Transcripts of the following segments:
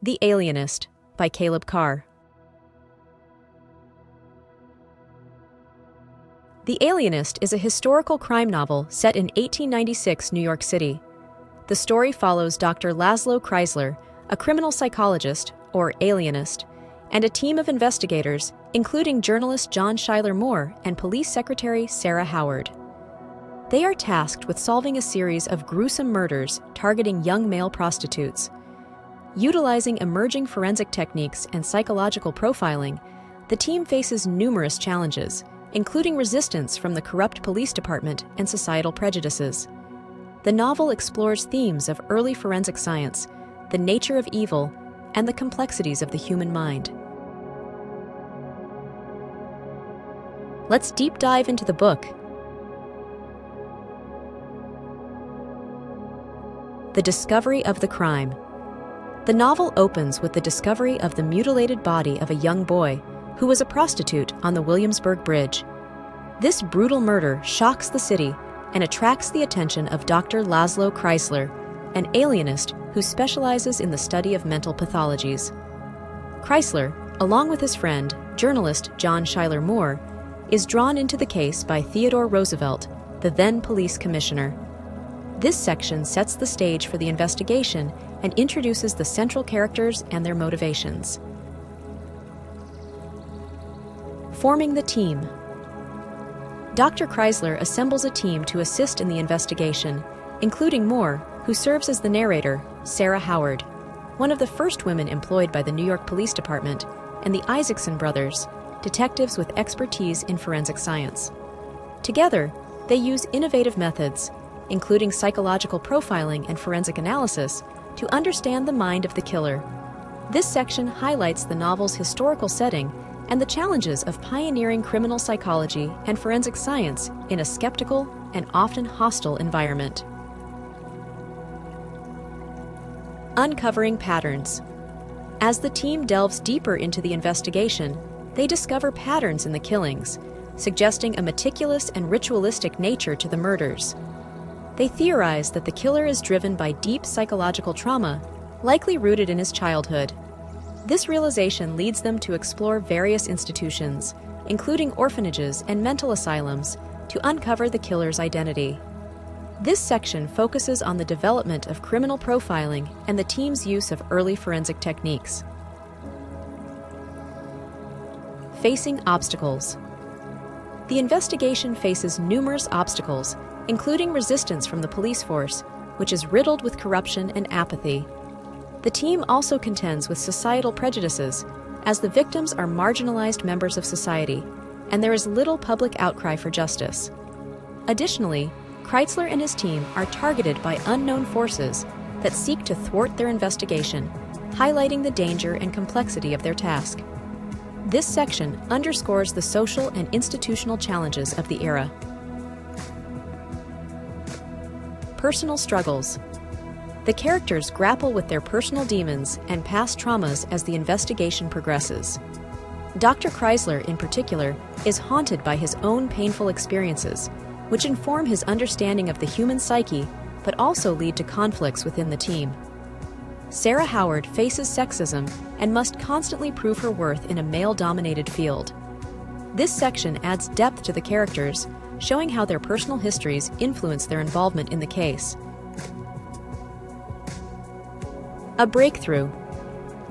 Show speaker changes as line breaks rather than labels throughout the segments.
The Alienist by Caleb Carr. The Alienist is a historical crime novel set in 1896 New York City. The story follows Dr. Laszlo Kreisler, a criminal psychologist, or alienist, and a team of investigators, including journalist John Schuyler Moore and police secretary Sarah Howard. They are tasked with solving a series of gruesome murders targeting young male prostitutes. Utilizing emerging forensic techniques and psychological profiling, the team faces numerous challenges, including resistance from the corrupt police department and societal prejudices. The novel explores themes of early forensic science, the nature of evil, and the complexities of the human mind. Let's deep dive into the book. The discovery of the crime. The novel opens with the discovery of the mutilated body of a young boy who was a prostitute on the Williamsburg Bridge. This brutal murder shocks the city and attracts the attention of Dr. Laszlo Kreisler, an alienist who specializes in the study of mental pathologies. Kreisler, along with his friend, journalist John Schuyler Moore, is drawn into the case by Theodore Roosevelt, the then police commissioner. This section sets the stage for the investigation and introduces the central characters and their motivations. Forming the team. Dr. Kreisler assembles a team to assist in the investigation, including Moore, who serves as the narrator, Sarah Howard, one of the first women employed by the New York Police Department, and the Isaacson brothers, detectives with expertise in forensic science. Together, they use innovative methods, including psychological profiling and forensic analysis, to understand the mind of the killer. This section highlights the novel's historical setting and the challenges of pioneering criminal psychology and forensic science in a skeptical and often hostile environment. Uncovering patterns. As the team delves deeper into the investigation, they discover patterns in the killings, suggesting a meticulous and ritualistic nature to the murders. They theorize that the killer is driven by deep psychological trauma, likely rooted in his childhood. This realization leads them to explore various institutions, including orphanages and mental asylums, to uncover the killer's identity. This section focuses on the development of criminal profiling and the team's use of early forensic techniques. Facing obstacles. The investigation faces numerous obstacles, including resistance from the police force, which is riddled with corruption and apathy. The team also contends with societal prejudices, as the victims are marginalized members of society, and there is little public outcry for justice. Additionally, Kreisler and his team are targeted by unknown forces that seek to thwart their investigation, highlighting the danger and complexity of their task. This section underscores the social and institutional challenges of the era. Personal struggles. The characters grapple with their personal demons and past traumas as the investigation progresses. Dr. Kreisler, in particular, is haunted by his own painful experiences, which inform his understanding of the human psyche, but also lead to conflicts within the team. Sarah Howard faces sexism and must constantly prove her worth in a male-dominated field. This section adds depth to the characters, showing how their personal histories influence their involvement in the case. A breakthrough.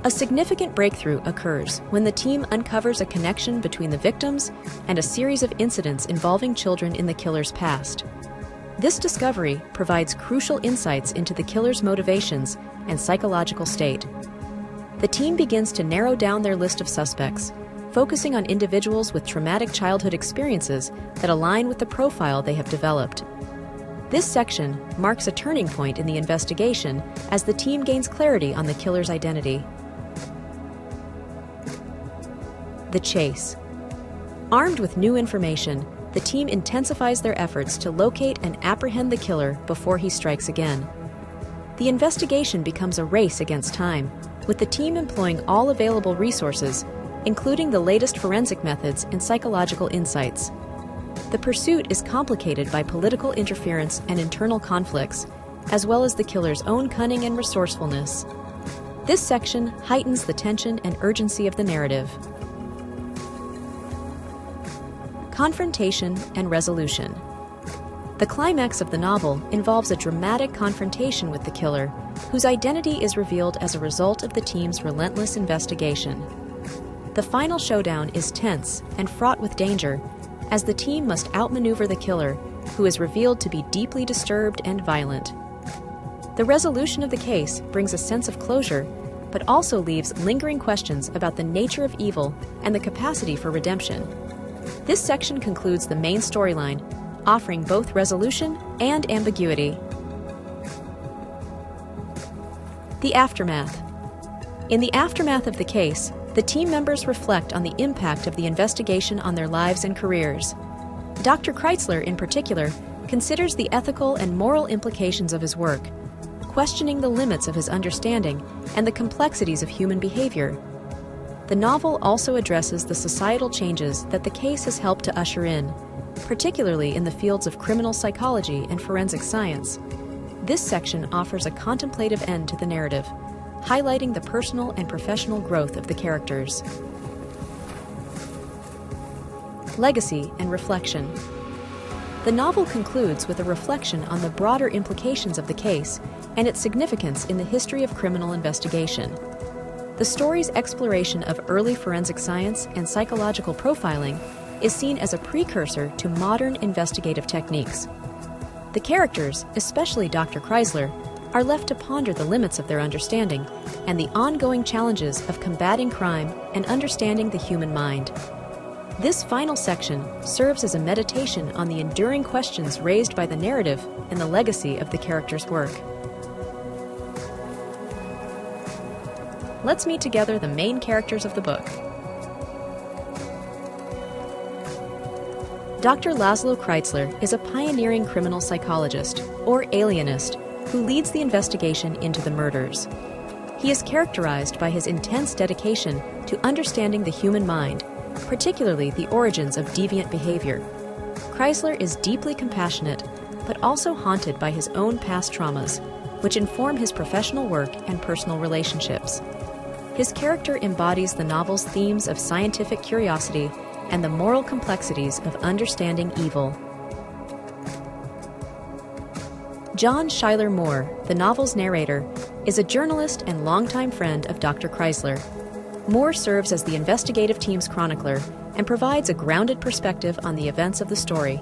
A significant breakthrough occurs when the team uncovers a connection between the victims and a series of incidents involving children in the killer's past. This discovery provides crucial insights into the killer's motivations and psychological state. The team begins to narrow down their list of suspects, focusing on individuals with traumatic childhood experiences that align with the profile they have developed. This section marks a turning point in the investigation as the team gains clarity on the killer's identity. The chase. Armed with new information, the team intensifies their efforts to locate and apprehend the killer before he strikes again. The investigation becomes a race against time, with the team employing all available resources, including the latest forensic methods and psychological insights. The pursuit is complicated by political interference and internal conflicts, as well as the killer's own cunning and resourcefulness. This section heightens the tension and urgency of the narrative. Confrontation and resolution. The climax of the novel involves a dramatic confrontation with the killer, whose identity is revealed as a result of the team's relentless investigation. The final showdown is tense and fraught with danger, as the team must outmaneuver the killer, who is revealed to be deeply disturbed and violent. The resolution of the case brings a sense of closure, but also leaves lingering questions about the nature of evil and the capacity for redemption. This section concludes the main storyline, offering both resolution and ambiguity. The aftermath. In the aftermath of the case, the team members reflect on the impact of the investigation on their lives and careers. Dr. Chrysler, in particular, considers the ethical and moral implications of his work, questioning the limits of his understanding and the complexities of human behavior. The novel also addresses the societal changes that the case has helped to usher in, particularly in the fields of criminal psychology and forensic science. This section offers a contemplative end to the narrative, highlighting the personal and professional growth of the characters. Legacy and reflection. The novel concludes with a reflection on the broader implications of the case and its significance in the history of criminal investigation. The story's exploration of early forensic science and psychological profiling is seen as a precursor to modern investigative techniques. The characters, especially Dr. Chrysler, are left to ponder the limits of their understanding and the ongoing challenges of combating crime and understanding the human mind. This final section serves as a meditation on the enduring questions raised by the narrative and the legacy of the characters' work. Let's meet together the main characters of the book. Dr. Laszlo Chrysler is a pioneering criminal psychologist, or alienist, who leads the investigation into the murders. He is characterized by his intense dedication to understanding the human mind, particularly the origins of deviant behavior. Chrysler is deeply compassionate, but also haunted by his own past traumas, which inform his professional work and personal relationships. His character embodies the novel's themes of scientific curiosity and the moral complexities of understanding evil. John Schuyler Moore, the novel's narrator, is a journalist and longtime friend of Dr. Chrysler. Moore serves as the investigative team's chronicler and provides a grounded perspective on the events of the story.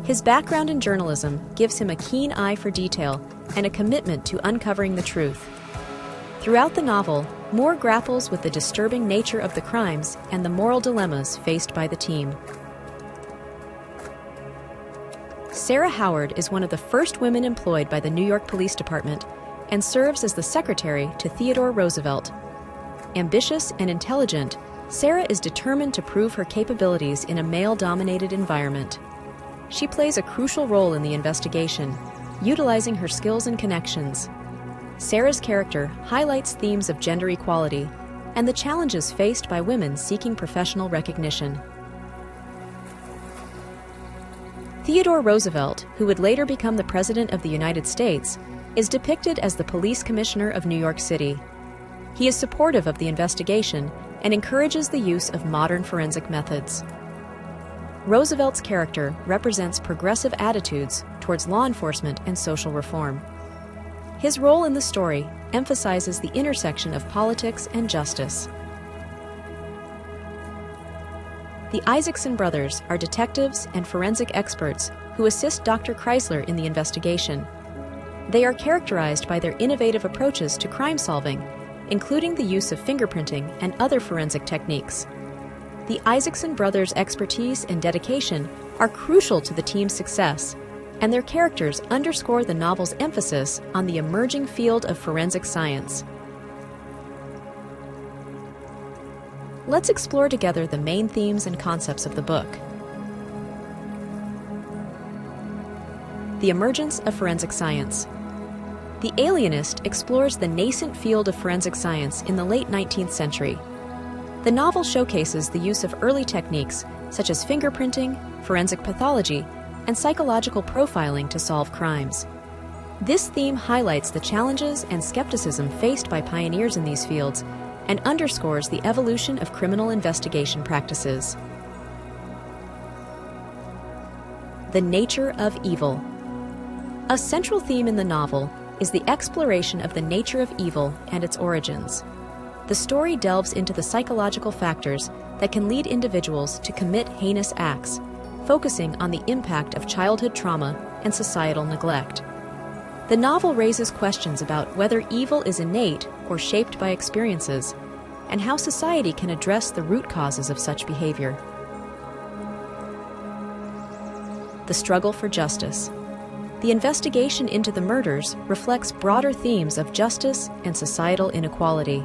His background in journalism gives him a keen eye for detail and a commitment to uncovering the truth. Throughout the novel, Moore grapples with the disturbing nature of the crimes and the moral dilemmas faced by the team. Sarah Howard is one of the first women employed by the New York Police Department and serves as the secretary to Theodore Roosevelt. Ambitious and intelligent, Sarah is determined to prove her capabilities in a male-dominated environment. She plays a crucial role in the investigation, utilizing her skills and connections. Sarah's character highlights themes of gender equality and the challenges faced by women seeking professional recognition. Theodore Roosevelt, who would later become the President of the United States, is depicted as the police commissioner of New York City. He is supportive of the investigation and encourages the use of modern forensic methods. Roosevelt's character represents progressive attitudes towards law enforcement and social reform. His role in the story emphasizes the intersection of politics and justice. The Isaacson brothers are detectives and forensic experts who assist Dr. Chrysler in the investigation. They are characterized by their innovative approaches to crime solving, including the use of fingerprinting and other forensic techniques. The Isaacson brothers' expertise and dedication are crucial to the team's success, and their characters underscore the novel's emphasis on the emerging field of forensic science. Let's explore together the main themes and concepts of the book. The emergence of forensic science. The Alienist explores the nascent field of forensic science in the late 19th century. The novel showcases the use of early techniques such as fingerprinting, forensic pathology, and psychological profiling to solve crimes. This theme highlights the challenges and skepticism faced by pioneers in these fields and underscores the evolution of criminal investigation practices. The nature of evil. A central theme in the novel is the exploration of the nature of evil and its origins. The story delves into the psychological factors that can lead individuals to commit heinous acts, focusing on the impact of childhood trauma and societal neglect. The novel raises questions about whether evil is innate or shaped by experiences, and how society can address the root causes of such behavior. The struggle for justice. The investigation into the murders reflects broader themes of justice and societal inequality.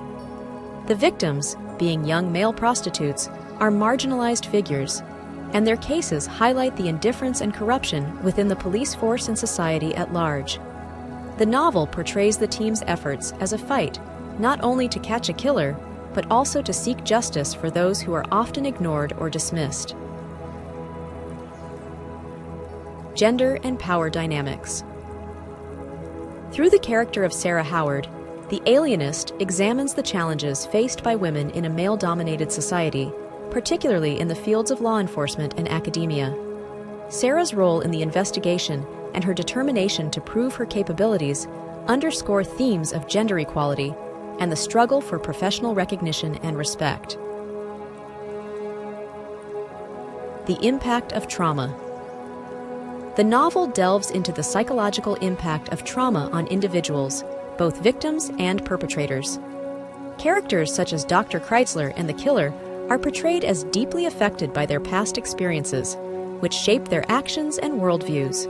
The victims, being young male prostitutes, are marginalized figures, and their cases highlight the indifference and corruption within the police force and society at large. The novel portrays the team's efforts as a fight, not only to catch a killer, but also to seek justice for those who are often ignored or dismissed. Gender and power dynamics. Through the character of Sarah Howard, the Alienist examines the challenges faced by women in a male-dominated society, particularly in the fields of law enforcement and academia. Sarah's role in the investigation and her determination to prove her capabilities underscore themes of gender equality and the struggle for professional recognition and respect. The impact of trauma. The novel delves into the psychological impact of trauma on individuals, both victims and perpetrators. Characters such as Dr. Chrysler and the killer are portrayed as deeply affected by their past experiences, which shape their actions and worldviews.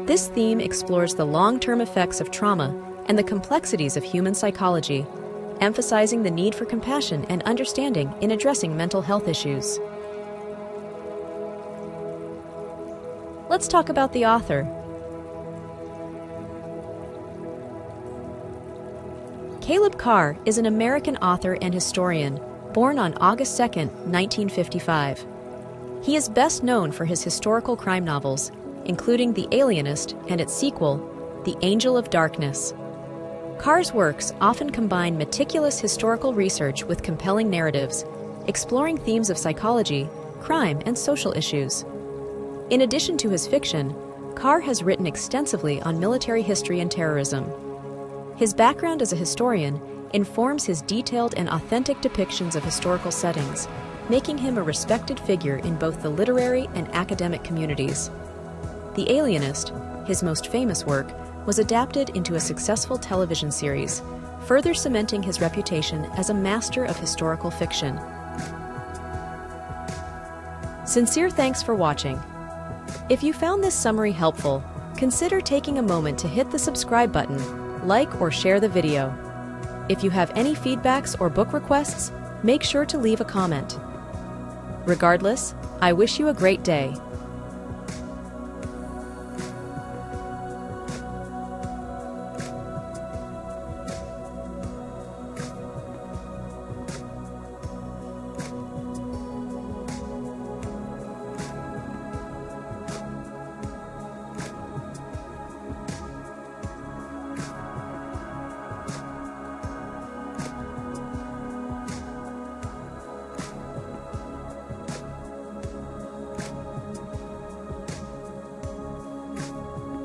This theme explores the long-term effects of trauma and the complexities of human psychology, emphasizing the need for compassion and understanding in addressing mental health issues. Let's talk about the author. Caleb Carr is an American author and historian, born on August 2, 1955. He is best known for his historical crime novels, including The Alienist and its sequel, The Angel of Darkness. Carr's works often combine meticulous historical research with compelling narratives, exploring themes of psychology, crime, and social issues. In addition to his fiction, Carr has written extensively on military history and terrorism. His background as a historian informs his detailed and authentic depictions of historical settings, making him a respected figure in both the literary and academic communities. The Alienist, his most famous work, was adapted into a successful television series, further cementing his reputation as a master of historical fiction. Sincere thanks for watching. If you found this summary helpful, consider taking a moment to hit the subscribe button, like or share the video. If you have any feedbacks or book requests, make sure to leave a comment. Regardless, I wish you a great day.